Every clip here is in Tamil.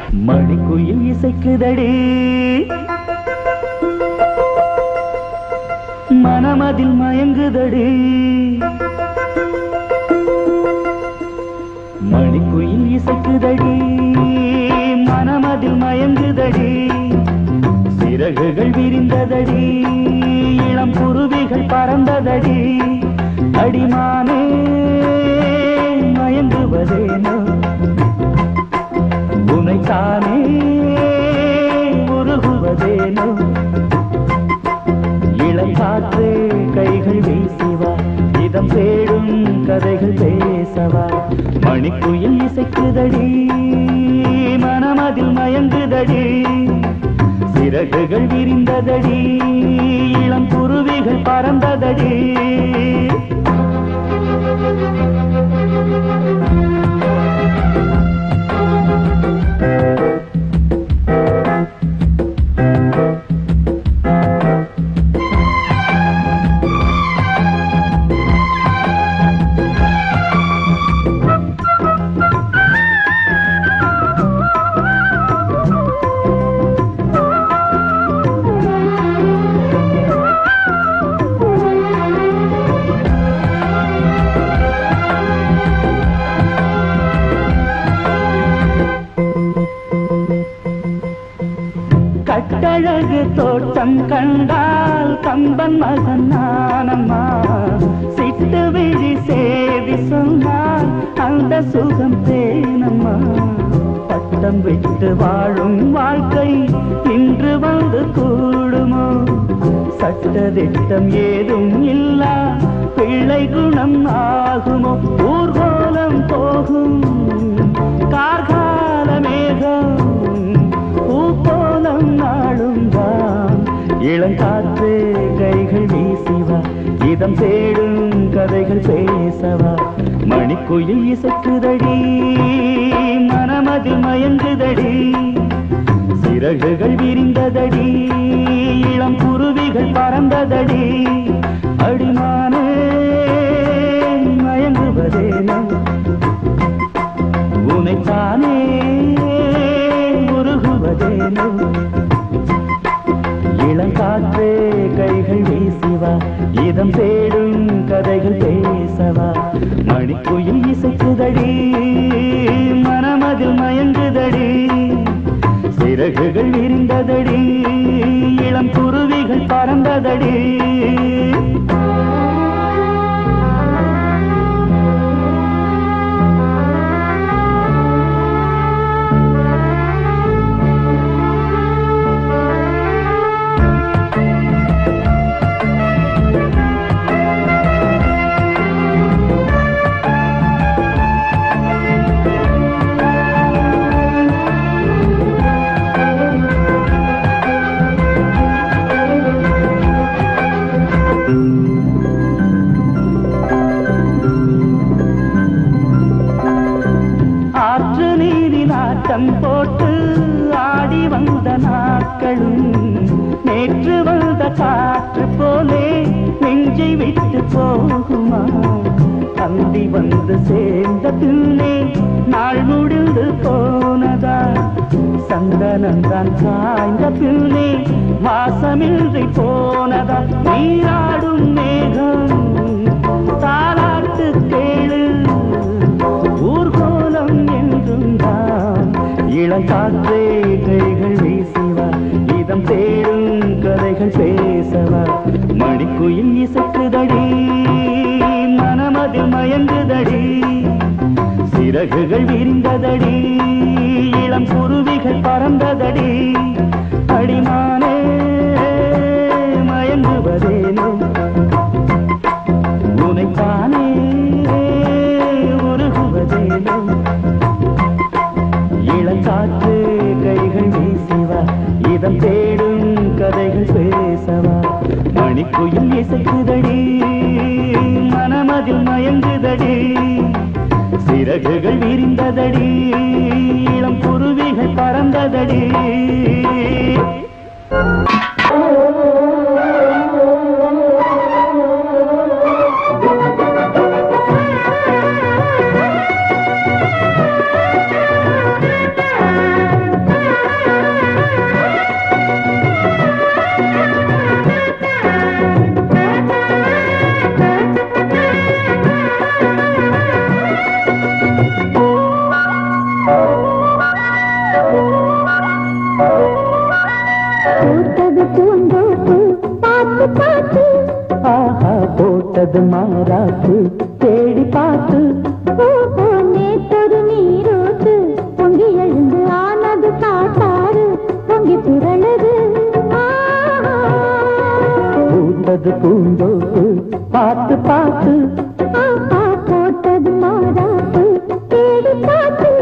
மணிக்குயில் இசைக்குதடி மனமதில் மயங்குதடி மணிக்குயில் இசைக்குதடி மனமதில் மயங்குதடி சிறகுகள் விரிந்ததடி இளம் குருவிகள் பறந்ததடி அடிமானே மயங்குவதேனோ உனைத்தானே உருகுவதேனோ இளங்காற்றே கைகள் வீசிவா இதம் தேடும் கதைகள் பேசவா மணிக்குயில் இசைக்குதடி மனமதில் மயங்குதடி சிறகுகள் விரிந்ததடி இளம் குருவிகள் பறந்ததடி கட்டழகு தோட்டம் கண்டால் கம்பன் மகன் நானம்மா சிட்டு விழி சேதி சொன்னால் அந்த சுகம் தேனம்மா பட்டம் விட்டு வாழும் வாழ்க்கை இன்று வந்து கூடுமோ சட்டதிட்டம் ஏதும் இல்லா பிள்ளை குணம் ஆகுமோ ஊர்கோலம் போகும் கார்கால மேகம் பூப்போலம் நாளும் தான் இளங்காற்றே கைகள் வீசிவா இதம் தேடும் கதைகள் பேசவா மணிக்குயில் இசைக்குதடி மனமதில் மயங்குதடி சிறகுகள் விரிந்ததடி இளம் குருவிகள் பறந்ததடி அடிமானே மயங்குவதேனோ உனைத்தானே உருகுவதேனோ இளங்காற்றே கைகள் வீசிவா இதம் தேடும் கதைகள் பேசவா மணிக்குயில் இசைக்குதடி மனமதில் மயங்குதடி சிறகுகள் விரிந்ததடி இளம் குருவிகள் பறந்ததடி போட்டு ஆடி வந்த நாட்களும் நேற்று வந்த காற்று போலே நெஞ்சை விட்டு போகுமா அந்தி வந்து சேர்ந்த பின்னே நாள் முடிந்து போனதா சந்தனந்தான் சாய்ந்த பின்னே வாசமின்றி போனதா நீராடும் மேகம் தாலாட்டு கேளு ஊர்கோலம் என்றும் தான் இளங்காற்றே கைகள் வீசிவா இதம் தேடும் கதைகள் பேசவா மணிக்குயில் இசைக்குதடி மனமதில் மயங்குதடி சிறகுகள் விரிந்ததடி இளம் குருவிகள் பறந்ததடி அடிமானே மயங்குவதேனோ உனைத்தானே உருகுவதேனோ இளங்காற்று கைகள் வீசிவா இதம் தேடும் கதைகள் பேசவா மணிக்குயில் இசைக்குதடி மனமதில் மயங்குதடி சிறகுகள் விரிந்ததடி இளம் குருவிகள் பறந்ததடி பூத்தது மாறாப்பு தேடி பார்த்து நேத்தொரு நீரோட்டு பொங்கி எழுந்து ஆனது காட்டாறு பொங்கி புரளது பூத்தது பூந்தோப்பு பார்த்து பார்த்து போட்டது மாறாப்பு தேடி பார்த்து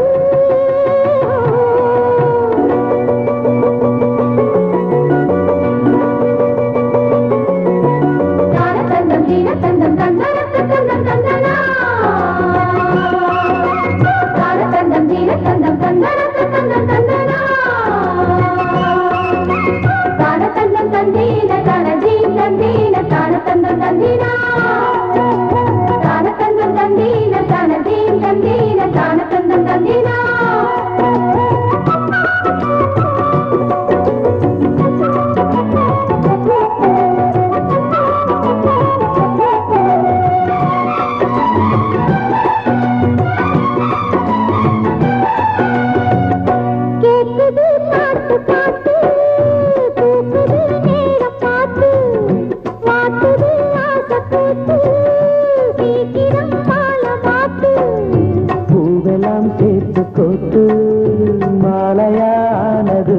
மாலையானது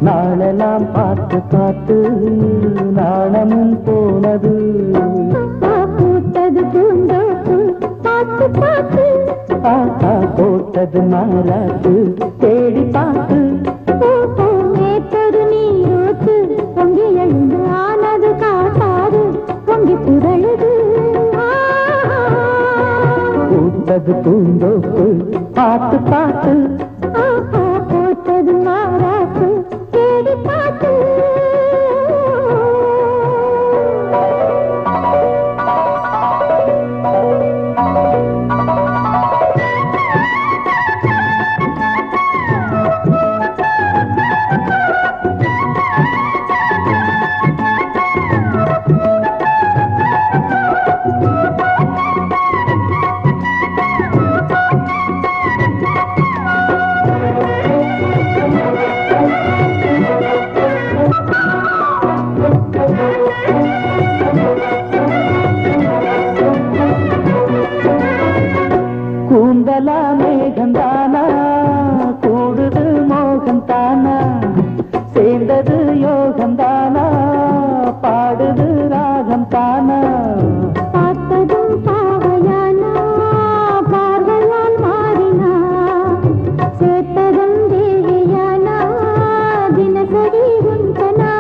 நாளெல்லாம் பார்த்து பார்த்து நாணமும் போனது பூத்தது பூந்தோப்பு பார்த்து பார்த்து போட்டது மாறாப்பு தேடி பார்த்து நேத்தொரு நீரோட்டு பொங்கி எழுந்து ஆனது காட்டாறு பொங்கி புரளுது பூத்தது பூந்தோப்பு பார்த்து பார்த்து போட்டது மாறாப்பு தேடி பார்த்து கூந்தலா மேகந்தானா கூடுது மோகந்தானா சேர்ந்தது யோகந்தானா பாடுது ராகம் தானா பார்த்ததும் பாவையானா பார்வையால் மாறினா சேர்த்ததும் தேவியானா தினசரி உந்தனா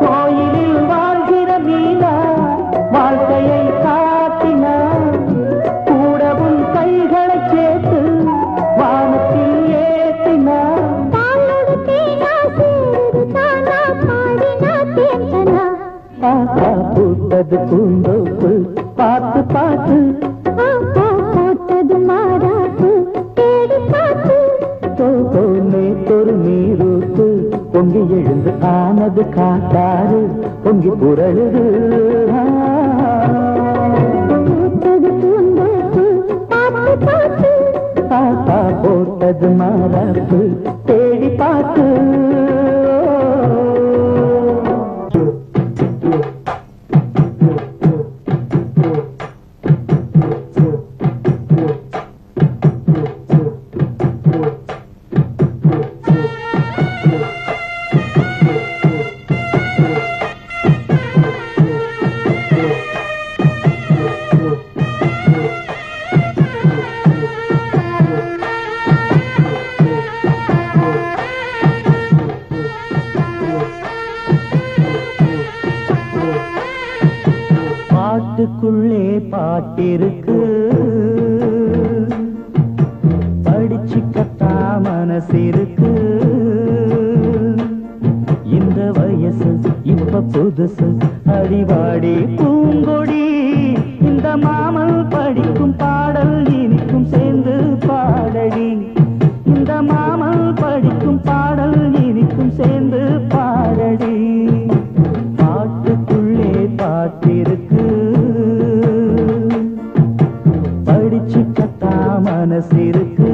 கோயிலில் வாழ்கிற மீனா வாழ்க்கையை காட்டினா கூடவும் கைகளை சேர்த்து வானத்தில் ஏற்றினா பாலோடு தேனா சேருது தானா பாடினா தேந்தனா பூத்தது பூந்தோப்பு பார்த்து பார்த்து போட்டது மாறாப்பு தேடி பார்த்து நேத்தொரு நீரூத்து பொங்கி எழுந்து ஆனது காட்டாறு பொங்கி புரழுது பூத்தது பூந்தோப்பு பார்த்து பார்த்து போட்டது மாறாப்பு தேடி பார்த்து பாட்டுக்குள்ளே பாட்டிருக்கு படிச்சுக்கத்தா மனசிருக்கு இந்த வயசு இப்ப புதுசு அடிவாடி பூங்கொடி இந்த மாமல் படிக்கும் பாடல் இனிக்கும் சேர்ந்து பாடடி இந்த மாமல் படிக்கும் பாடல் இனிக்கும் சேர்ந்து பாடடி பாட்டுக்குள்ளே பாட்டிருக்கு படிச்சுக்கத்தா மனசிருக்கு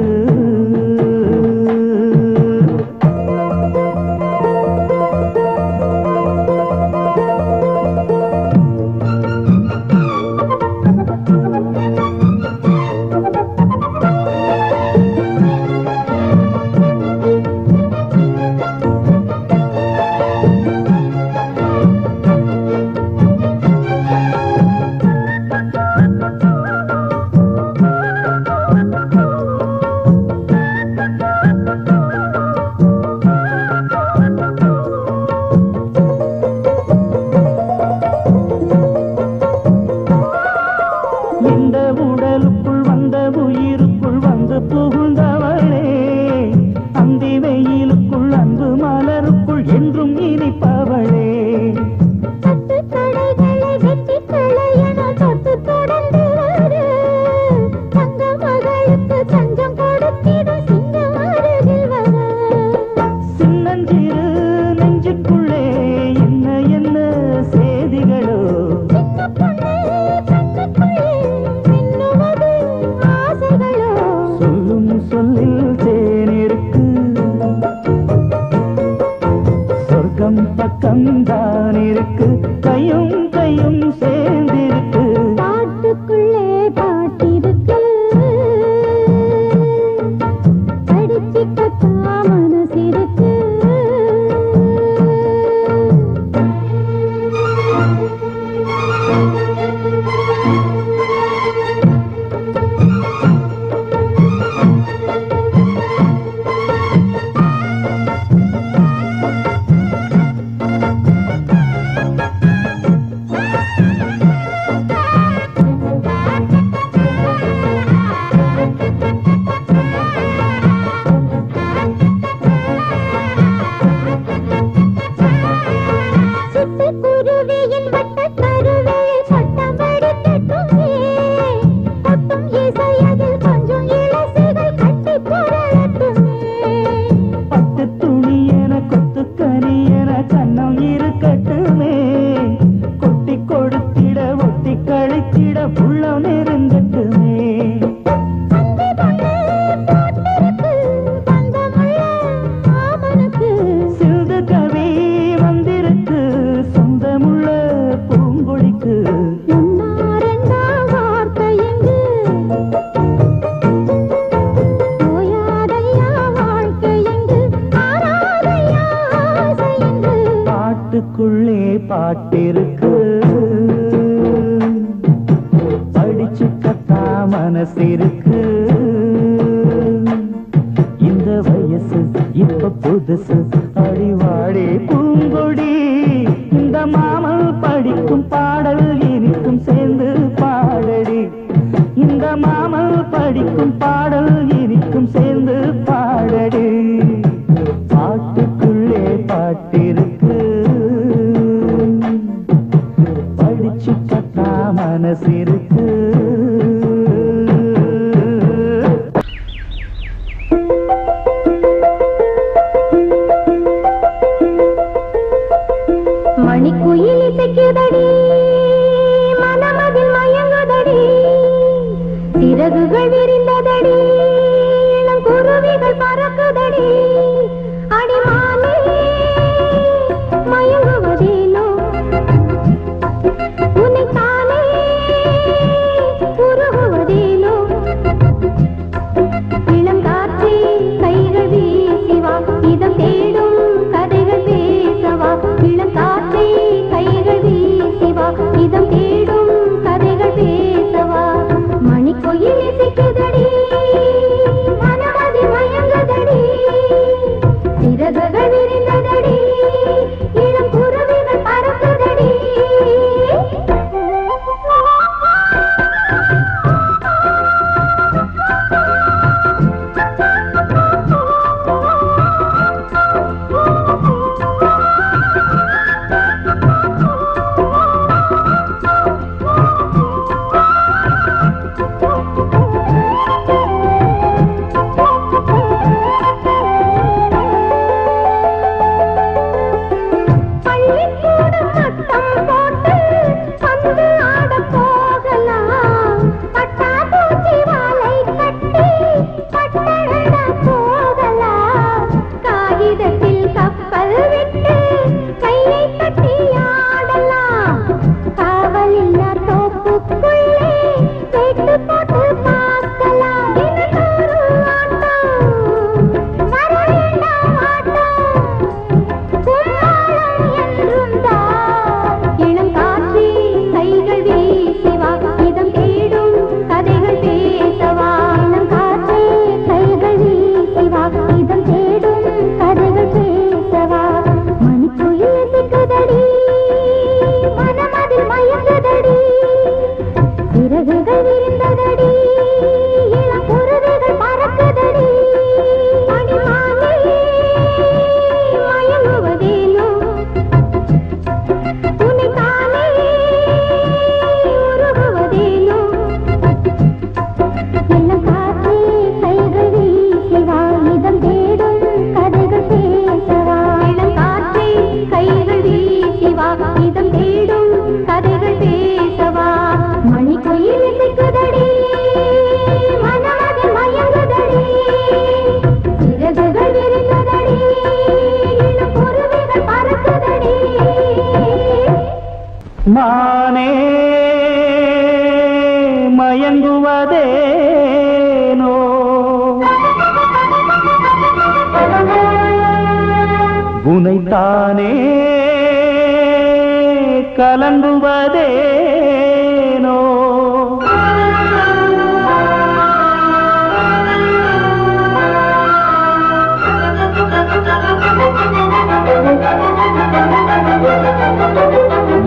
பாட்டிருக்கு படிச்சு கத்தா மனசிருக்கு இந்த வயசு இப்ப புதுசு அடிவாடி பூங்கொடி இந்த மாமல் படிக்கும் பாடல் இனிக்கும் சேர்ந்து பாடடி இந்த மாமல் படிக்கும் பாடல் இனிக்கும் சேர்ந்து பாடடி பாட்டுக்குள்ளே பாட்டிருக்கு படிச்சு கத்தா மனசிருக்கு மணிக்குயில் இசைக்குதடி மனமதில் மயங்குதடி சிறகுகள் விரிந்ததடி இளம் குருவிகள் பறக்குதடி அடிமானே மயங்குவதேனோ உன்னைத்தானே உருகுவதேனோ இளம் காற்றே கைகள் வீசிவா இதம் தேடும் கதைகள் பேசவா இளம் காற்றே கைகள் வீசிவா இதம் தேடும் கதைகள் பேசவா மணிக்குயில் இசைக்குதடி மனமதி மயங்குதடி சிறகுகள் விரிந்ததடி இளம் குருவிகள் பறக்குதடி மானே மயங்குவதேனோ உனைத்தானே கலங்குவதேனோ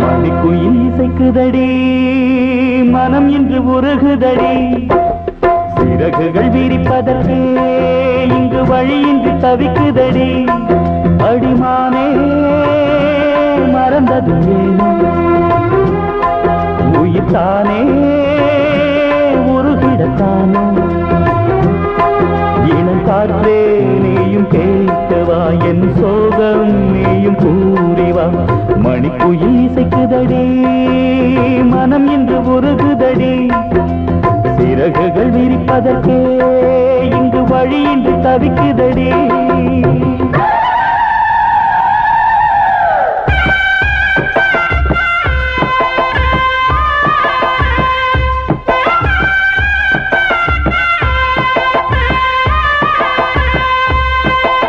மணிக்குயில் இசைக்குதடி மனம் இன்று உருகுதடி சிறகுகள் விரிப்பதற்கு இங்கு வழியின்றி தவிக்குதடி அடிமானே மறந்தது ஏனோ உயிர்த்தானே உருகிடத்தானோ இளங்காற்றே நீயும் கேட்கவா என் சோகம் நீயும் கூறிவா மணிக்குயில் இசைக்குதடி மனம் இன்று உருகுதடி சிறகுகள் விரிப்பதற்கே இங்கு வழியின்றி தவிக்குதடி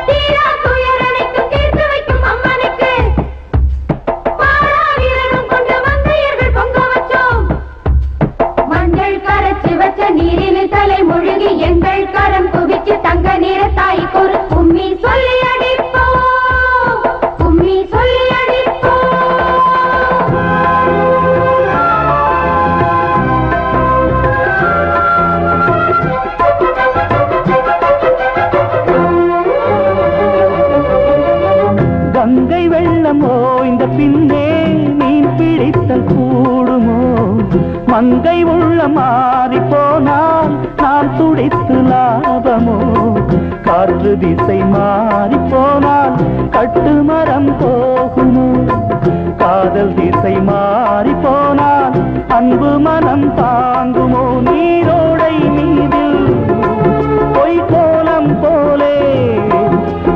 தீரா துயரனைக்கும் தீர்த்து வைக்கும் அம்மனுக்கு பாராவி உள்ளம் ஓய்ந்த பின்னே மீன் பிடித்தல் கூடுமோ மங்கை உள்ளம் மாறி போனால் நாம் துடித்து லாபமோ காற்று திசை மாறி போனால் கட்டுமரம் போகுமோ காதல் திசை மாறி போனால் அன்பு மனம் தாங்குமோ நீரோடை மீதில் பொய் கோலம் போலே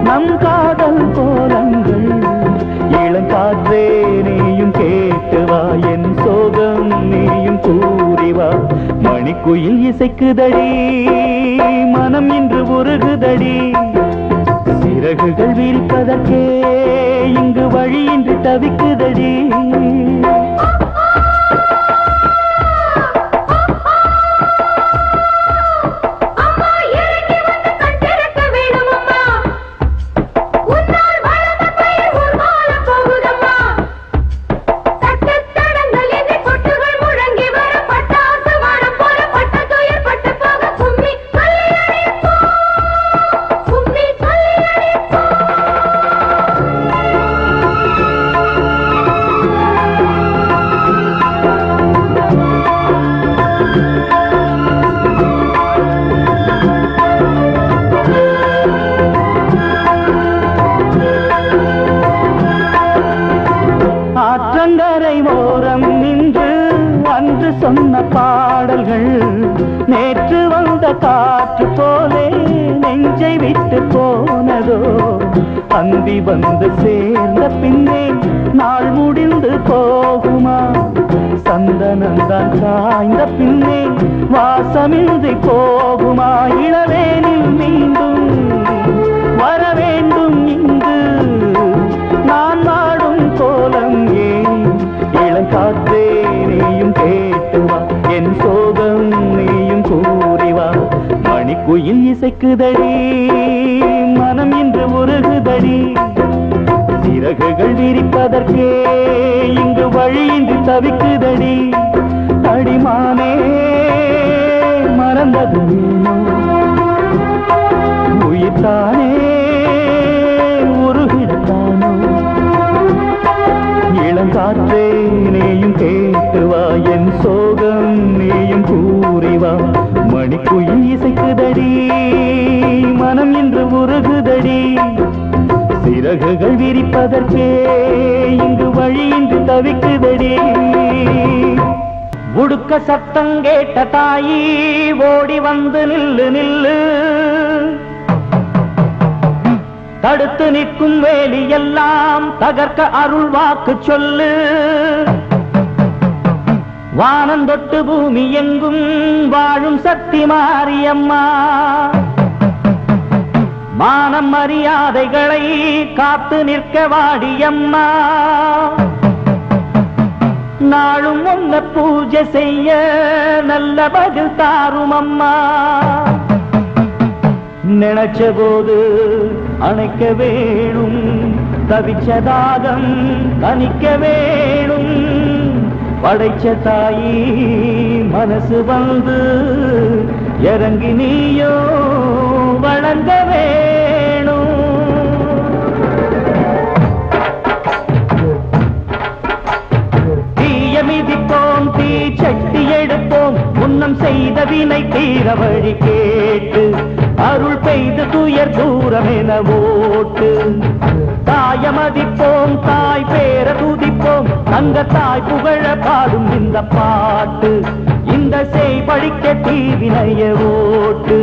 நம் காதல் கோலங்கள் இளங்காற்றே நீயும் கேட்டுவா என் சோகம் நீயும் கூறிவா மணிக்குயில் இசைக்குதடி மனம் இன்று உருகுதடி சிறகுகள் விரிப்பதற்கே இங்கு வழியின்றி தவிக்குதடி சொன்ன பாடல்கள் நேற்று வந்த காற்று போலே நெஞ்சை விட்டு போனதோ அந்தி வந்து சேர்ந்த பின்னே நாள் முடிந்து போகுமா சந்தனந்தான் காய்ந்த பின்னே வாசமின்றி போகுமா இளவேனில் மீண்டும் வர வேண்டும் இங்கு நான் வாடும் கோலம் ஏன் இளங்காற்றே நீயும் கேட்டுவா என் சோகம் நீயும் கூறிவா மணிக்குயில் இசைக்குதடி மனம் இன்று உருகுதடி சிறகுகள் விரிப்பதற்கே இங்கு வழியின்றி தவிக்குதடி அடிமானே மறந்தது உயிர்த்தானே உருகிடத்தானோ இளங்காற்றே நீயும் கேட்டுவா என் சோகம் நீயும் கூறிவா மணிக்குயில் இசைக்குதடி மனம் இன்று உருகுதடி சிறகுகள் விரிப்பதற்கே இங்கு வழியின்றி தவிக்குதடி உடுக்க சத்தம் கேட்ட தாயி ஓடி வந்து நில்லு நில்லு தடுத்து நிற்கும் வேலி எல்லாம் தகர்க்க அருள் வாக்கு சொல்லு வானந்தொட்டு பூமி எங்கும் வாழும் சக்தி மாரியம்மா மானம் மரியாதைகளை காத்து நிற்க வாடியம்மா நாளும் உன்ன பூஜை செய்ய நல்ல பதில் தாரும் அம்மா நினைச்ச போது அணைக்க வேணும் தவிச்ச தாகம் தணிக்க வேணும் படைச்ச தாயி மனசு வந்து இறங்கி நீயோ வளர்ந்த வேணும் தீய மிதிப்போம் தீ சட்டி எடுப்போம் முன்னம் செய்த வினை தீர வழி கேட்டு அருள் பெய்து துயர் தூரம் என ஓட்டு தாய மதிப்போம் தாய் பேர துதிப்போம் தங்க தாய் புகழ பாடும் இந்த பாட்டு இந்த செய் படிக்க தீவினைய ஓட்டு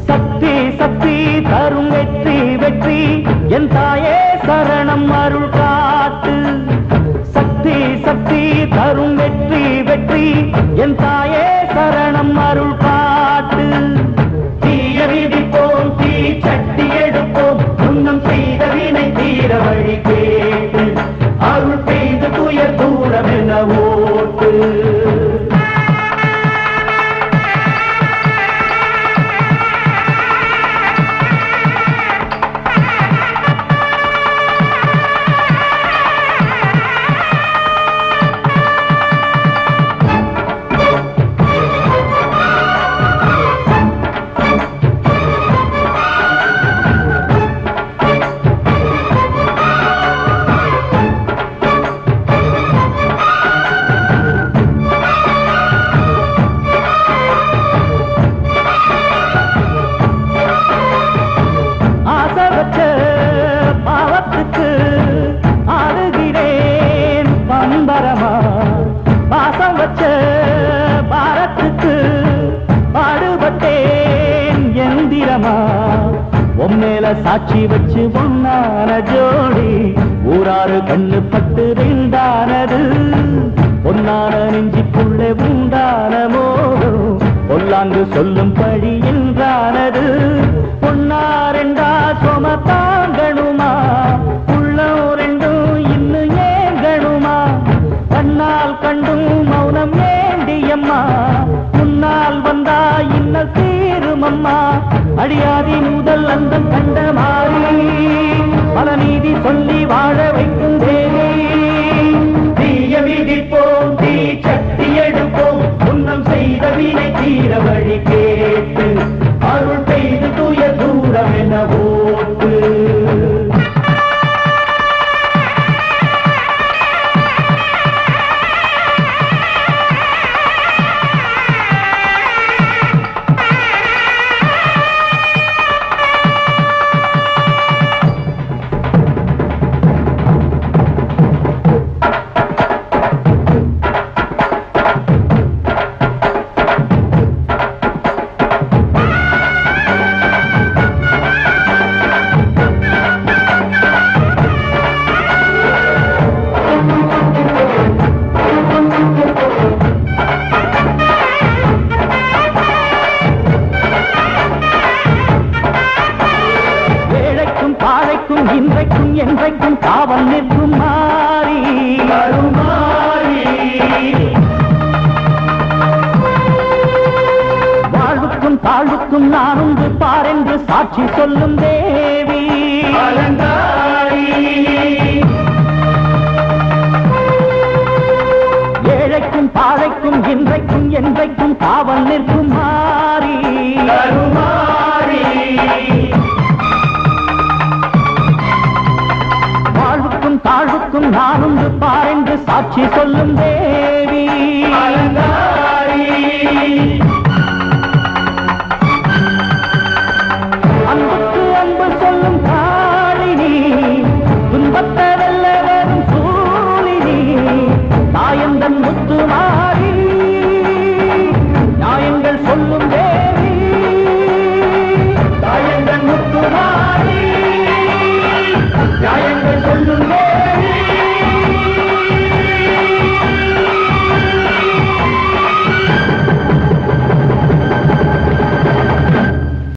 சக்தி சக்தி தரும் வெற்றி வெற்றி என் தாயே சரணம் அருள் காட்டு சக்தி சக்தி தரும் வெற்றி வெற்றி என் தாயே சரணம் அருள் காட்டு தீய விதிப்போம் தீ சட்டி எடுப்போம் முன்னம் செய்த வினை தீர வழி கேட்டு அருள் பெய்து துயர் தூரம் என ஓட்டு சாட்சி வச்சு ஒன்னான ஜோடி ஊராறு கண்ணு பட்டு ரெண்டானது பொன்னான நெஞ்சிக்குள்ளே உண்டான மோகம் பொல்லாங்கு சொல்லும் படி என்றானது பொன்னா ரெண்டா சொம தாங்கணுமா உள்ளம் ரெண்டும் இன்னும் ஏங்கணுமா கண்ணால் கண்டும் மௌனம் ஏண்டியம்மா முன்னால் வந்தா இன்னல் தீருமம்மா அடியாதி முதல் அந்த கண்ட மாறி பல நீதி சொல்லி வாழ வைக்கும் தேவி தீய விதிப்போம் தீ சக்தி எடுப்போம் முன்னம் செய்த வினை தீர வழி கேட்டு அருள் பெய்து தூய தூரம் என ஓட்டு இன்றைக்கும் என்றைக்கும் காவல் நிற்கும் மாறி வாழ்வுக்கும் தாழ்வுக்கும் நான் உண்டு பாரென்று சாட்சி சொல்லும் தேவி ஏழைக்கும் பாழைக்கும் இன்றைக்கும் என்றைக்கும் காவல் நிற்கும் மாறி தாழ்வுக்கும் நான் உண்டு பாரென்று சாட்சி சொல்லும் தேவி அன்புக்கு அன்பு சொல்லும் காளினி துன்பத்தை வெல்ல வரும் சூழினி தாயந்தன் முத்து மாறி நியாயங்கள் சொல்லும் தேவி தாயந்தன் முத்து மாறி நியாயங்கள் சொல்லும்